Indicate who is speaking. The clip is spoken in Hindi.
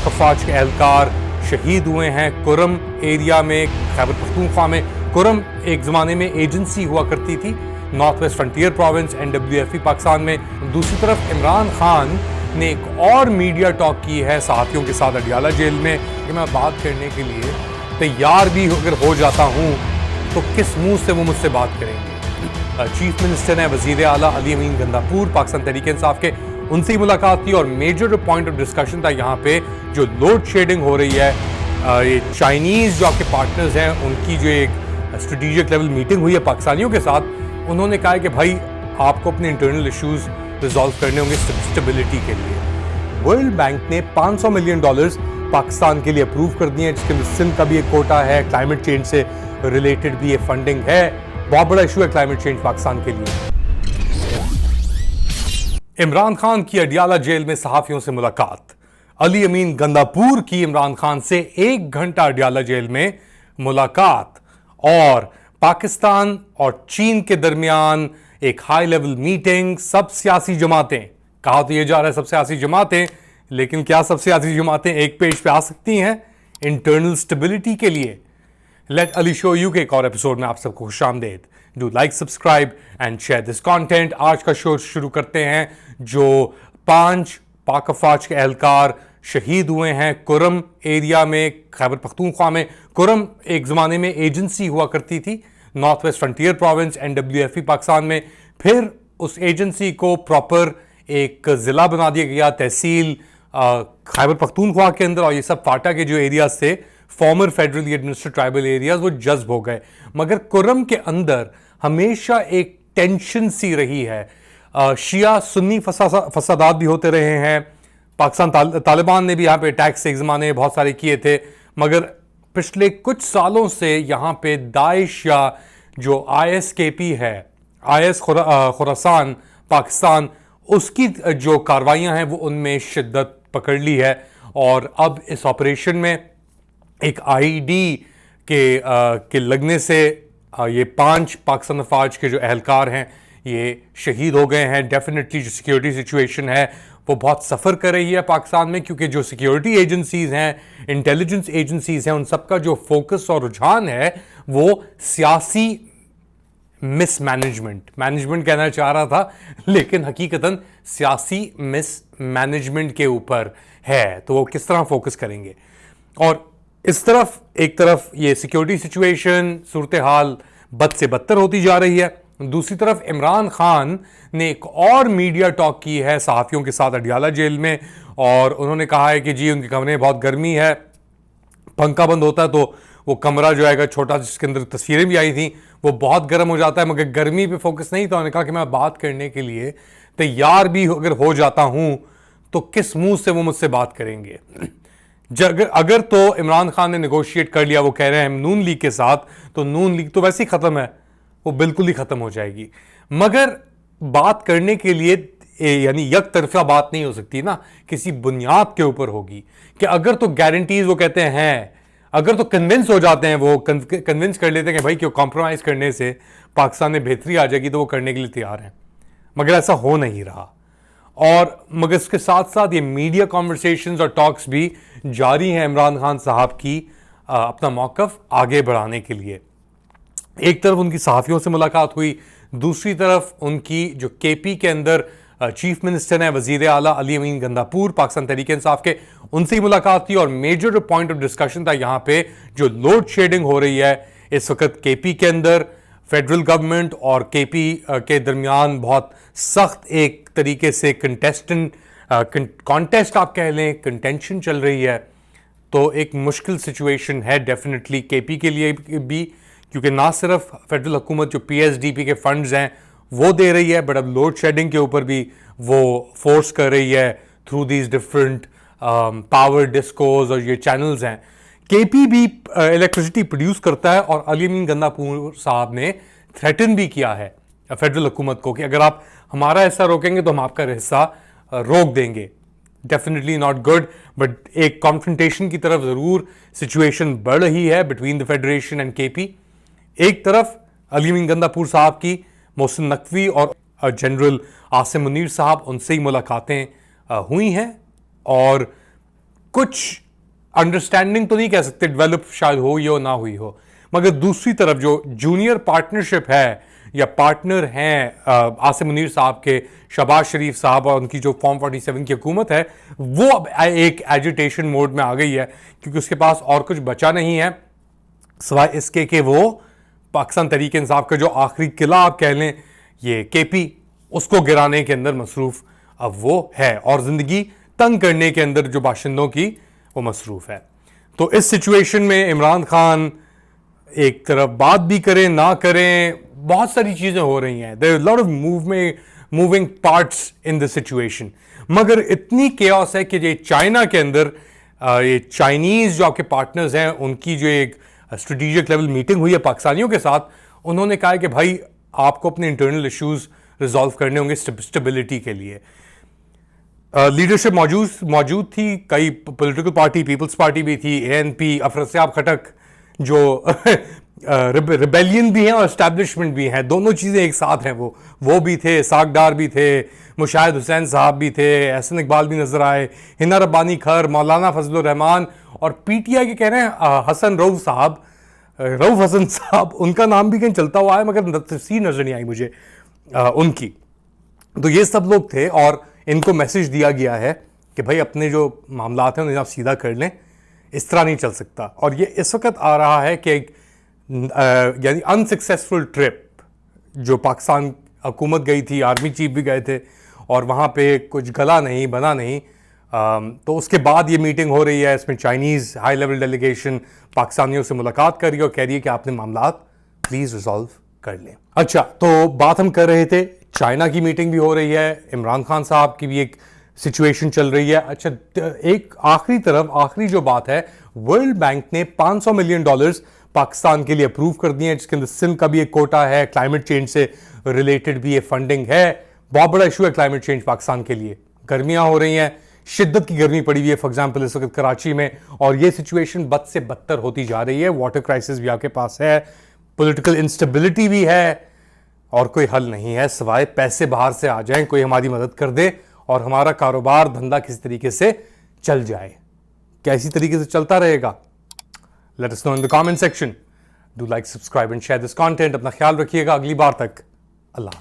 Speaker 1: अफवाज के एहलकार शहीद हुए हैं कुरम एरिया में, खैबर पख्तूनख्वा में। कुरम एक ज़माने में एजेंसी हुआ करती थी north west frontier province NWFE Pakistan में। दूसरी तरफ इमरान खान ने एक और मीडिया टॉक की है सहाफ़ियों के साथ अडियाला जेल में कि मैं बात करने के लिए तैयार भी अगर हो जाता हूँ तो किस मुंह से वो मुझसे बात करेंगे। चीफ मिनिस्टर हैं वज़ीर आला अली अमीन गंदापुर, पाकिस्तान तहरीक इंसाफ के, उनसे ही मुलाकात थी और मेजर पॉइंट ऑफ डिस्कशन था यहाँ पे जो लोड शेडिंग हो रही है। ये चाइनीज़ जो आपके पार्टनर्स हैं उनकी जो एक स्ट्रेटेजिक लेवल मीटिंग हुई है पाकिस्तानियों के साथ, उन्होंने कहा है कि भाई आपको अपने इंटरनल इश्यूज रिजॉल्व करने होंगे स्टेबिलिटी के लिए। वर्ल्ड बैंक ने $500 मिलियन पाकिस्तान के लिए अप्रूव कर दिए हैं, जिसके अंदर सिंध का भी एक कोटा है, क्लाइमेट चेंज से रिलेटेड भी ये फंडिंग है। बहुत बड़ा इशू है क्लाइमेट चेंज पाकिस्तान के लिए। इमरान खान की अडियाला जेल में सहाफियों से मुलाकात। अली अमीन गंदापुर की इमरान खान से 1 घंटा अडियाला जेल में मुलाकात और पाकिस्तान और चीन के दरमियान एक हाई लेवल मीटिंग। सब सियासी जमातें, कहा तो यह जा रहा है सब सियासी जमातें, लेकिन क्या सब सियासी जमातें एक पेज पे आ सकती हैं इंटरनल स्टेबिलिटी के लिए? लेट अली शो यू के एक और एपिसोड में आप सबको खुशामदीद। Do like, subscribe and share this content. आज का शो शुरू करते हैं जो 5 पाक अफवाज के एहलकार शहीद हुए हैं कुरम एरिया में, खैबर पख्तूनख्वा में। कुरम एक ज़माने में एजेंसी हुआ करती थी north west frontier province NWFE Pakistan में। फिर उस एजेंसी को प्रॉपर एक ज़िला बना दिया गया, तहसील खैबर पख्तूनख्वा के अंदर, और ये सब फाटा के जो एरियाज थे farmer federally administrated tribal areas, वो जज्ब हो गए। मगर कुरम के अंदर हमेशा एक टेंशन सी रही है। शिया सुन्नी फसादात भी होते रहे हैं। पाकिस्तान तालिबान ने भी यहाँ पे अटैक्स एक ज़माने बहुत सारे किए थे, मगर पिछले कुछ सालों से यहाँ पे दाइश या जो ISKP है, IS खुरासान पाकिस्तान, उसकी जो कार्रवाइयाँ हैं वो उनमें शिद्दत पकड़ ली है। और अब इस ऑपरेशन में एक IED के लगने से ये 5 पाकिस्तान अफवाज के जो एहलकार हैं ये शहीद हो गए हैं। डेफिनेटली जो सिक्योरिटी सिचुएशन है वो बहुत सफ़र कर रही है पाकिस्तान में, क्योंकि जो सिक्योरिटी एजेंसीज़ हैं, इंटेलिजेंस एजेंसीज़ हैं, उन सब का जो फोकस और रुझान है वो सियासी मैनेजमेंट कहना चाह रहा था, लेकिन हकीकतन सियासी मिसमैनेजमेंट के ऊपर है। तो वो किस तरह फोकस करेंगे? और इस तरफ एक तरफ ये सिक्योरिटी सिचुएशन सूरत हाल बद से बदतर होती जा रही है, दूसरी तरफ इमरान खान ने एक और मीडिया टॉक की है सहाफ़ियों के साथ अडियाला जेल में, और उन्होंने कहा है कि जी उनके कमरे में बहुत गर्मी है, पंखा बंद होता है तो वो कमरा जो है छोटा, जिसके अंदर तस्वीरें भी आई थी, वो बहुत गर्म हो जाता है, मगर गर्मी पे फोकस नहीं था। उन्होंने कहा कि मैं बात करने के लिए तैयार भी अगर हो जाता हूं तो किस मुंह से वो मुझसे बात करेंगे। अगर तो इमरान खान ने नेगोशिएट कर लिया, वो कह रहे हैं नून लीग के साथ, तो नून लीग तो वैसे ही ख़त्म है, वो बिल्कुल ही ख़त्म हो जाएगी। मगर बात करने के लिए यानी यक तरफा बात नहीं हो सकती ना, किसी बुनियाद के ऊपर होगी कि अगर तो गारंटीज वो कहते हैं, अगर तो कन्विंस हो जाते हैं, वो कन्विंस कर लेते हैं कि भाई क्यों कॉम्प्रोमाइज़ करने से पाकिस्तान में बेहतरी आ जाएगी, तो वो करने के लिए तैयार हैं। मगर ऐसा हो नहीं रहा। और मगर इसके साथ साथ ये मीडिया कॉन्वर्सेशंस और टॉक्स भी जारी हैं इमरान खान साहब की अपना मौक़िफ़ आगे बढ़ाने के लिए। एक तरफ उनकी सहाफ़ियों से मुलाकात हुई, दूसरी तरफ उनकी जो KP के अंदर चीफ मिनिस्टर हैं वज़ीर आला अली अमीन गंदापुर, पाकिस्तान तहरीक इंसाफ के, उनसे ही मुलाकात थी और मेजर पॉइंट ऑफ डिस्कशन था यहाँ पे जो लोड शेडिंग हो रही है इस वक्त KP के अंदर। फेडरल गवर्नमेंट और KP के दरमियान बहुत सख्त एक तरीके से कॉन्टेस्ट आप कह लें, कंटेंशन चल रही है। तो एक मुश्किल सिचुएशन है डेफिनेटली KP के लिए भी, क्योंकि ना सिर्फ फेडरल हुकूमत जो PSDP के फंड्स हैं वो दे रही है, बट अब लोड शेडिंग के ऊपर भी वो फोर्स कर रही है through these different power discoms और ये चैनल्स हैं। KP भी इलेक्ट्रिसिटी प्रोड्यूस करता है और अली अमीन गंदापुर साहब ने थ्रेटन भी किया है फेडरल हुकूमत को कि अगर आप हमारा हिस्सा रोकेंगे तो हम आपका हिस्सा रोक देंगे। डेफिनेटली नॉट गुड, बट एक कॉन्फ्रंटेशन की तरफ ज़रूर सिचुएशन बढ़ रही है between the federation and KP। एक तरफ अली अमीन गंदापुर साहब की मोहसिन नकवी और जनरल आसिम मुनीर साहब, उनसे ही मुलाकातें हुई हैं और कुछ अंडरस्टैंडिंग तो नहीं कह सकते, डेवलप शायद हो या ना हुई हो, मगर दूसरी तरफ जो जूनियर पार्टनरशिप है या पार्टनर हैं आसिम मुनीर साहब के, शहबाज शरीफ साहब और उनकी जो फॉर्म 47 की हुकूमत है, वो अब एक एजिटेशन मोड में आ गई है, क्योंकि उसके पास और कुछ बचा नहीं है सिवाय इसके कि वो पाकिस्तान तहरीक इंसाफ का जो आखिरी किला आप कह लें, ये केपी, उसको गिराने के अंदर मसरूफ अब वो है, और जिंदगी तंग करने के अंदर जो बाशिंदों की वो मसरूफ है। तो इस सिचुएशन में इमरान खान एक तरफ बात भी करें ना करें, बहुत सारी चीजें हो रही हैं, there lot of moving parts in this situation, मगर इतनी केओस है कि ये चाइना के अंदर ये चाइनीज जो आपके पार्टनर्स हैं उनकी जो एक स्ट्रेटेजिक लेवल मीटिंग हुई है पाकिस्तानियों के साथ, उन्होंने कहा है कि भाई आपको अपने इंटरनल इश्यूज रिजॉल्व करने होंगे स्टेबिलिटी के लिए। लीडरशिप मौजूद थी, कई पॉलिटिकल पार्टी, पीपल्स पार्टी भी थी, एएनपी, अफरस्याब खटक जो रिबेलियन भी हैं और एस्टैब्लिशमेंट भी हैं, दोनों चीज़ें एक साथ हैं, वो भी थे, सागडार भी थे, मुशाहिद हुसैन साहब भी थे, एहसन इकबाल भी नजर आए, हिना रब्बानी खर, मौलाना फजलुर रहमान, और पीटीआई के कह रहे हैं हसन रऊफ हसन साहब, उनका नाम भी कहीं चलता हुआ है मगर तफसीर नजर नहीं आई मुझे उनकी। तो ये सब लोग थे और इनको मैसेज दिया गया है कि भाई अपने जो मामलात हैं उन्हें आप सीधा कर लें, इस तरह नहीं चल सकता। और ये इस वक्त आ रहा है कि यानी अनसक्सेसफुल ट्रिप जो पाकिस्तान हुकूमत गई थी, आर्मी चीफ भी गए थे और वहाँ पे कुछ गला नहीं बना नहीं, तो उसके बाद ये मीटिंग हो रही है, इसमें चाइनीज़ हाई लेवल डेलीगेशन पाकिस्तानियों से मुलाकात कर रही है और कह रही है कि आपने मामलात प्लीज़ रिजॉल्व कर लें। अच्छा, तो बात हम कर रहे थे, चाइना की मीटिंग भी हो रही है, इमरान खान साहब की भी एक सिचुएशन चल रही है। अच्छा, एक आखिरी जो बात है, वर्ल्ड बैंक ने $500 मिलियन पाकिस्तान के लिए अप्रूव कर दिए हैं, जिसके अंदर सिंध का भी एक कोटा है, क्लाइमेट चेंज से रिलेटेड भी ये फंडिंग है। बहुत बड़ा इशू है क्लाइमेट चेंज पाकिस्तान के लिए, गर्मियां हो रही हैं, शिद्दत की गर्मी पड़ी हुई है फॉर एग्जाम्पल इस वक्त कराची में, और ये सिचुएशन बद से बदतर होती जा रही है, वाटर क्राइसिस भी आपके पास है, पॉलिटिकल इंस्टेबिलिटी भी है, और कोई हल नहीं है सिवाय पैसे बाहर से आ जाएं, कोई हमारी मदद कर दे और हमारा कारोबार धंधा किसी तरीके से चल जाए। कैसी तरीके से चलता रहेगा? Let us know in the comment section. Do like, subscribe and share this content. अपना ख्याल रखिएगा, अगली बार तक अल्लाह।